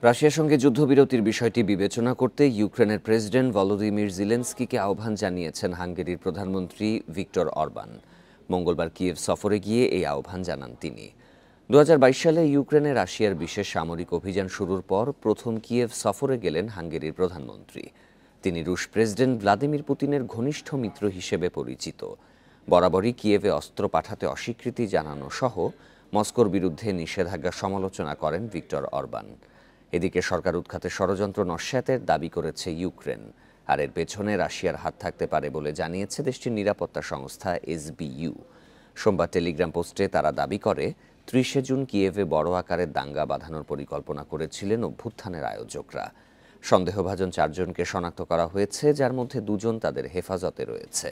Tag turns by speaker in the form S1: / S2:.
S1: রাশিয়ার সঙ্গে যুদ্ধবিরতির বিষয়টি বিবেচনা করতে ইউক্রেনের প্রেসিডেন্ট ভলোদিমির জেলেনস্কিকে আহ্বান জানিয়েছেন হাঙ্গেরির প্রধানমন্ত্রী ভিক্টর অরবান। মঙ্গলবার কিয়েভ সফরে গিয়ে এই আহ্বান জানান তিনি। 2022 সালে ইউক্রেনে রাশিয়ার বিশেষ সামরিক অভিযান শুরুর পর প্রথম কিয়েভ সফরে গেলেন হাঙ্গেরির প্রধানমন্ত্রী। তিনি রুশ প্রেসিডেন্ট ভ্লাদিমির পুতিনের ঘনিষ্ঠ মিত্র হিসেবে পরিচিত। বরাবরই কিয়েভে অস্ত্র পাঠাতে অস্বীকৃতি জানানো সহ মস্কোর বিরুদ্ধে নিষেধাজ্ঞা সমালোচনা করেন ভিক্টর অরবান। এদিকে সরকার উৎখাতে ষড়যন্ত্র নস্যাতের দাবি করেছে ইউক্রেন, আর এর পেছনে রাশিয়ার হাত থাকতে পারে বলে জানিয়েছে দেশটির নিরাপত্তা সংস্থা এসবিইউ। সোমবার টেলিগ্রাম পোস্টে তারা দাবি করে 30 জুন কিয়েভে বড় আকারের দাঙ্গা বাঁধানোর পরিকল্পনা করেছিলেন অভ্যুত্থানের আয়োজকরা। সন্দেহভাজন 4 জনকে শনাক্ত করা হয়েছে, যার মধ্যে 2 জন তাদের হেফাজতে রয়েছে।